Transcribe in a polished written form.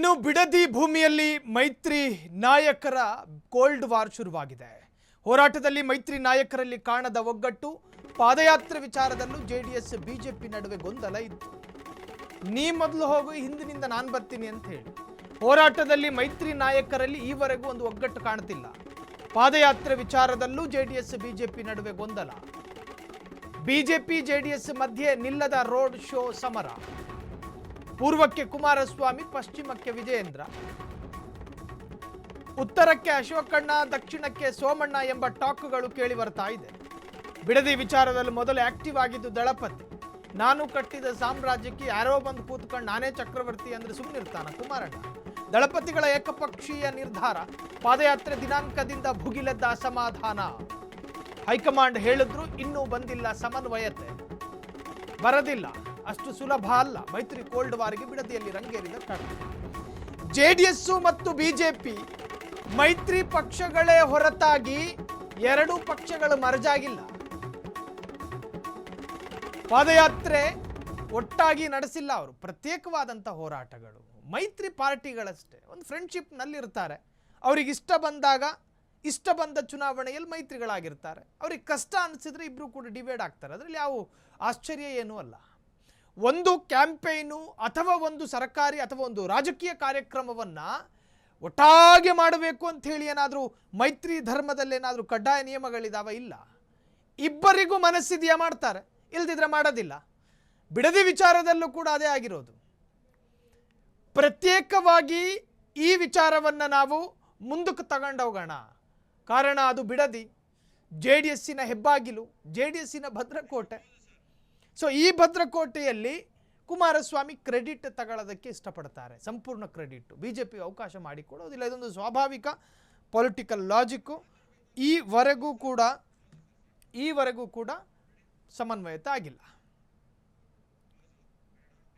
ಇನ್ನು ಬಿಡದಿ ಭೂಮಿಯಲ್ಲಿ ಮೈತ್ರಿ ನಾಯಕರ ಕೋಲ್ಡ್ ವಾರ್ ಶುರುವಾಗಿದೆ. ಹೋರಾಟದಲ್ಲಿ ಮೈತ್ರಿ ನಾಯಕರಲ್ಲಿ ಕಾಣದ ಒಗ್ಗಟ್ಟು, ಪಾದಯಾತ್ರೆ ವಿಚಾರದಲ್ಲೂ ಜೆಡಿಎಸ್ ಬಿಜೆಪಿ ನಡುವೆ ಗೊಂದಲ ಇತ್ತು. ನೀ ಮೊದಲು ಹೋಗು, ಹಿಂದಿನಿಂದ ನಾನು ಬರ್ತೀನಿ ಅಂತ ಹೇಳಿ ಹೋರಾಟದಲ್ಲಿ ಮೈತ್ರಿ ನಾಯಕರಲ್ಲಿ ಈವರೆಗೂ ಒಂದು ಒಗ್ಗಟ್ಟು ಕಾಣ್ತಿಲ್ಲ. ಪಾದಯಾತ್ರೆ ವಿಚಾರದಲ್ಲೂ ಜೆಡಿಎಸ್ ಬಿಜೆಪಿ ನಡುವೆ ಗೊಂದಲ. ಬಿಜೆಪಿ ಜೆಡಿಎಸ್ ಮಧ್ಯೆ ನಿಲ್ಲದ ರೋಡ್ ಶೋ ಸಮರ. ಪೂರ್ವಕ್ಕೆ ಕುಮಾರಸ್ವಾಮಿ, ಪಶ್ಚಿಮಕ್ಕೆ ವಿಜಯೇಂದ್ರ, ಉತ್ತರಕ್ಕೆ ಅಶೋಕಣ್ಣ, ದಕ್ಷಿಣಕ್ಕೆ ಸೋಮಣ್ಣ ಎಂಬ ಟಾಕ್ಗಳು ಕೇಳಿ ಬರ್ತಾ ಇದೆ. ಬಿಡದಿ ವಿಚಾರದಲ್ಲಿ ಮೊದಲು ಆಕ್ಟಿವ್ ಆಗಿದ್ದು ದಳಪತಿ. ನಾನು ಕಟ್ಟಿದ ಸಾಮ್ರಾಜ್ಯಕ್ಕೆ ಯಾರೋ ಬಂದು ಕೂತ್ಕೊಂಡು ನಾನೇ ಚಕ್ರವರ್ತಿ ಅಂದ್ರೆ ಸುಮ್ಮನಿರ್ತಾನ ಕುಮಾರಣ್ಣ. ದಳಪತಿಗಳ ಏಕಪಕ್ಷೀಯ ನಿರ್ಧಾರ. ಪಾದಯಾತ್ರೆ ದಿನಾಂಕದಿಂದ ಭುಗಿಲೆದ್ದ ಅಸಮಾಧಾನ. ಹೈಕಮಾಂಡ್ ಹೇಳಿದ್ರು ಇನ್ನೂ ಬಂದಿಲ್ಲ ಸಮನ್ವಯತೆ. ಬರದಿಲ್ಲ, ಅಷ್ಟು ಸುಲಭ ಅಲ್ಲ. ಮೈತ್ರಿ ಕೋಲ್ಡ್ ವಾರ್ಗೆ ಬಿಡದಿಯಲ್ಲಿ ರಂಗೇರಿದ ಕಣ. ಜೆಡಿಎಸ್ ಮತ್ತು ಬಿಜೆಪಿ ಮೈತ್ರಿ ಪಕ್ಷಗಳೇ ಹೊರತಾಗಿ ಎರಡೂ ಪಕ್ಷಗಳು ಮರ್ಜಾಗಿಲ್ಲ. ಪಾದಯಾತ್ರೆ ಒಟ್ಟಾಗಿ ನಡೆಸಿಲ್ಲ. ಅವರು ಪ್ರತ್ಯೇಕವಾದಂಥ ಹೋರಾಟಗಳು. ಮೈತ್ರಿ ಪಾರ್ಟಿಗಳಷ್ಟೇ ಒಂದು ಫ್ರೆಂಡ್ಶಿಪ್ ನಲ್ಲಿರ್ತಾರೆ. ಅವ್ರಿಗೆ ಇಷ್ಟ ಬಂದಾಗ ಇಷ್ಟ ಬಂದ ಚುನಾವಣೆಯಲ್ಲಿ ಮೈತ್ರಿಗಳಾಗಿರ್ತಾರೆ. ಅವ್ರಿಗೆ ಕಷ್ಟ ಅನಿಸಿದ್ರೆ ಇಬ್ರು ಕೂಡ ಡಿವೈಡ್ ಆಗ್ತಾರೆ. ಅದರಲ್ಲಿ ಯಾವ ಆಶ್ಚರ್ಯ ಏನೂ ಅಲ್ಲ. ಒಂದು ಕ್ಯಾಂಪೇನು ಅಥವಾ ಒಂದು ಸರ್ಕಾರಿ ಅಥವಾ ಒಂದು ರಾಜಕೀಯ ಕಾರ್ಯಕ್ರಮವನ್ನು ಒಟ್ಟಾಗೆ ಮಾಡಬೇಕು ಅಂತ ಹೇಳಿ ಏನಾದರೂ ಮೈತ್ರಿ ಧರ್ಮದಲ್ಲೇನಾದರೂ ಕಡ್ಡಾಯ ನಿಯಮಗಳಿದಾವ? ಇಲ್ಲ. ಇಬ್ಬರಿಗೂ ಮನಸ್ಸಿದೆಯಾ ಮಾಡ್ತಾರೆ, ಇಲ್ದಿದ್ರೆ ಮಾಡೋದಿಲ್ಲ. ಬಿಡದಿ ವಿಚಾರದಲ್ಲೂ ಕೂಡ ಅದೇ ಆಗಿರೋದು. ಪ್ರತ್ಯೇಕವಾಗಿ ಈ ವಿಚಾರವನ್ನು ನಾವು ಮುಂದಕ್ಕೆ ತಗೊಂಡೋಗೋಣ. ಕಾರಣ ಅದು ಬಿಡದಿ, ಜೆ ಡಿ ಎಸ್ಸಿನ ಹೆಬ್ಬಾಗಿಲು, ಜೆ ಡಿ ಎಸ್ಸಿನ ಭದ್ರಕೋಟೆ. ಸೊ ಈ ಭದ್ರಕೋಟೆಯಲ್ಲಿ ಕುಮಾರಸ್ವಾಮಿ ಕ್ರೆಡಿಟ್ ತಗೊಳ್ಳೋದಕ್ಕೆ ಇಷ್ಟಪಡ್ತಾರೆ. ಸಂಪೂರ್ಣ ಕ್ರೆಡಿಟ್ ಬಿ ಜೆ ಪಿಗೆ ಅವಕಾಶ ಮಾಡಿಕೊಡೋದಿಲ್ಲ. ಇದೊಂದು ಸ್ವಾಭಾವಿಕ ಪೊಲಿಟಿಕಲ್ ಲಾಜಿಕ್ಕು. ಈವರೆಗೂ ಕೂಡ ಸಮನ್ವಯತೆ ಆಗಿಲ್ಲ.